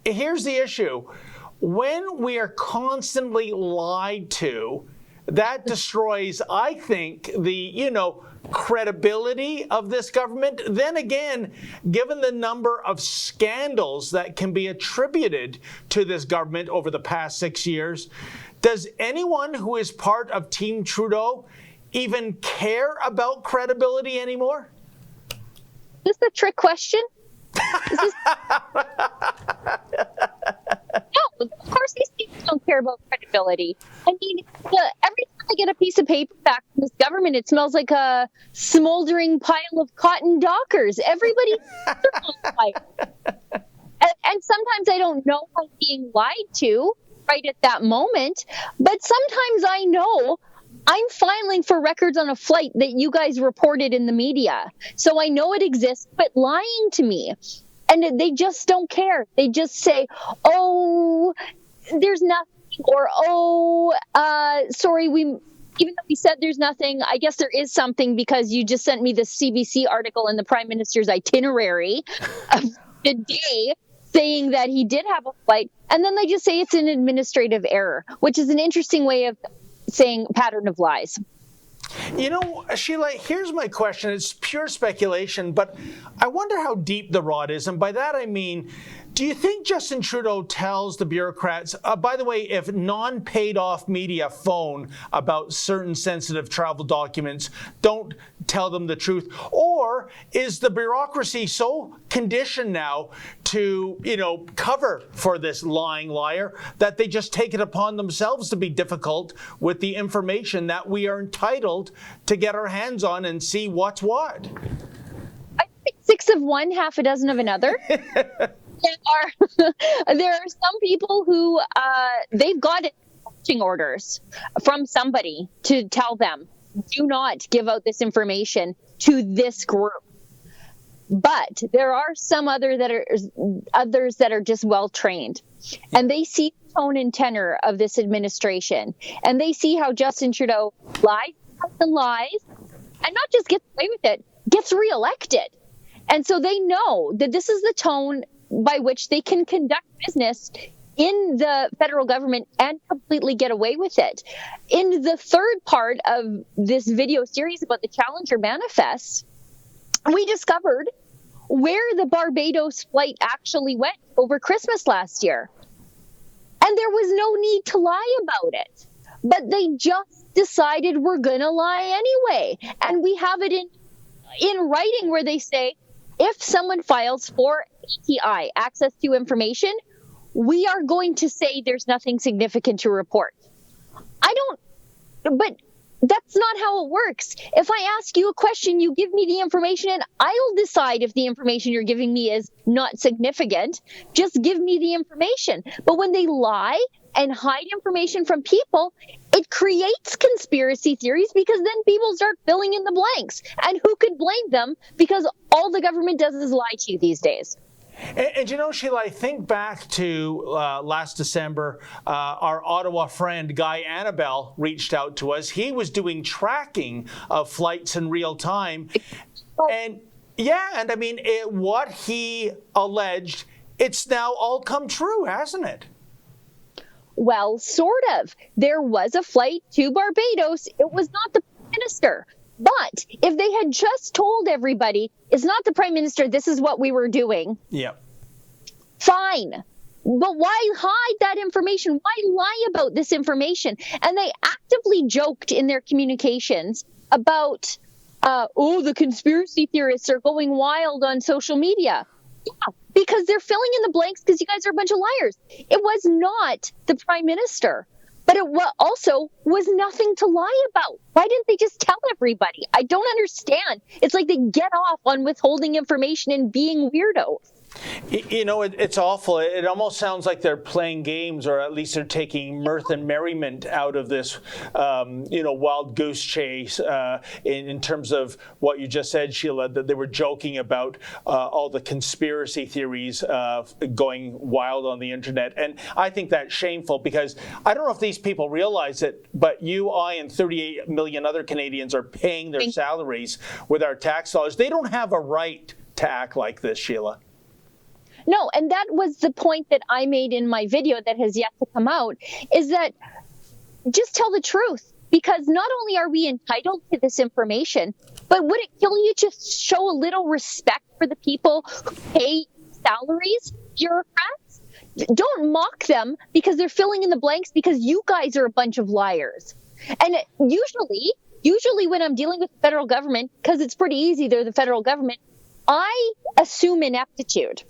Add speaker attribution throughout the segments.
Speaker 1: here's the issue. When we are constantly lied to, that destroys, I think, the, credibility of this government. Then again, given the number of scandals that can be attributed to this government over the past 6 years, does anyone who is part of Team Trudeau even care about credibility anymore?
Speaker 2: Is this a trick question? No, of course these people don't care about credibility. I mean, every time I get a piece of paper back from this government, it smells like a smoldering pile of cotton dockers. Everybody and sometimes I don't know I'm being lied to right at that moment, but sometimes I know I'm filing for records on a flight that you guys reported in the media. So I know it exists, but lying to me. And they just don't care. They just say, oh, there's nothing, or, sorry, even though we said there's nothing, I guess there is something because you just sent me this CBC article in the Prime Minister's itinerary of the day saying that he did have a flight. And then they just say it's an administrative error, which is an interesting way of saying pattern of lies.
Speaker 1: Sheila, here's my question. It's pure speculation, but I wonder how deep the rot is. And by that I mean, do you think Justin Trudeau tells the bureaucrats, by the way, if non-paid off media phone about certain sensitive travel documents, don't tell them the truth? Or is the bureaucracy so conditioned now to, cover for this lying liar that they just take it upon themselves to be difficult with the information that we are entitled to get our hands on and see what's what?
Speaker 2: I think 6 of one, half a dozen of another. There are some people who they've got marching orders from somebody to tell them, do not give out this information to this group. But there are some others that are just well trained, and they see the tone and tenor of this administration, and they see how Justin Trudeau lies and lies, and not just gets away with it, gets reelected. And so they know that this is the tone by which they can conduct business in the federal government and completely get away with it. In the third part of this video series about the Challenger Manifest, we discovered where the Barbados flight actually went over Christmas last year. And there was no need to lie about it. But they just decided we're going to lie anyway. And we have it in writing where they say, if someone files for ATI, access to information, we are going to say there's nothing significant to report. But that's not how it works. If I ask you a question, you give me the information, and I'll decide if the information you're giving me is not significant. Just give me the information. But when they lie and hide information from people, it creates conspiracy theories, because then people start filling in the blanks. And who could blame them? Because all the government does is lie to you these days.
Speaker 1: And Sheila, I think back to last December, our Ottawa friend, Guy Annabelle, reached out to us. He was doing tracking of flights in real time. And I mean, what he alleged, it's now all come true, hasn't it?
Speaker 2: Well, sort of. There was a flight to Barbados. It was not the Prime Minister. But if they had just told everybody, it's not the Prime Minister, this is what we were doing.
Speaker 1: Yeah.
Speaker 2: Fine. But why hide that information? Why lie about this information? And they actively joked in their communications about, the conspiracy theorists are going wild on social media. Yeah, because they're filling in the blanks because you guys are a bunch of liars. It was not the Prime Minister. But it also was nothing to lie about. Why didn't they just tell everybody? I don't understand. It's like they get off on withholding information and being weirdos.
Speaker 1: It's awful. It almost sounds like they're playing games, or at least they're taking mirth and merriment out of this, wild goose chase in terms of what you just said, Sheila, that they were joking about all the conspiracy theories going wild on the internet. And I think that's shameful, because I don't know if these people realize it, but you, I, and 38 million other Canadians are paying their salaries with our tax dollars. They don't have a right to act like this, Sheila.
Speaker 2: No, and that was the point that I made in my video that has yet to come out, is that just tell the truth. Because not only are we entitled to this information, but would it kill you to show a little respect for the people who pay salaries, bureaucrats? Don't mock them because they're filling in the blanks because you guys are a bunch of liars. And usually when I'm dealing with the federal government, because it's pretty easy, they're the federal government, I assume ineptitude,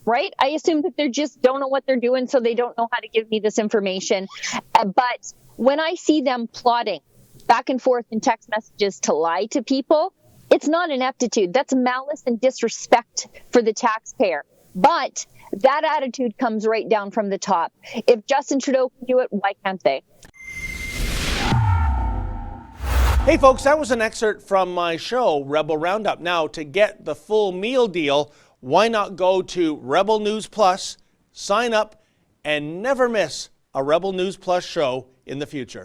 Speaker 2: right? I assume that they just don't know what they're doing, so they don't know how to give me this information. But when I see them plotting back and forth in text messages to lie to people, it's not ineptitude. That's malice and disrespect for the taxpayer. But that attitude comes right down from the top. If Justin Trudeau can do it, why can't they?
Speaker 1: Hey folks, that was an excerpt from my show, Rebel Roundup. Now, to get the full meal deal, why not go to Rebel News Plus, sign up, and never miss a Rebel News Plus show in the future.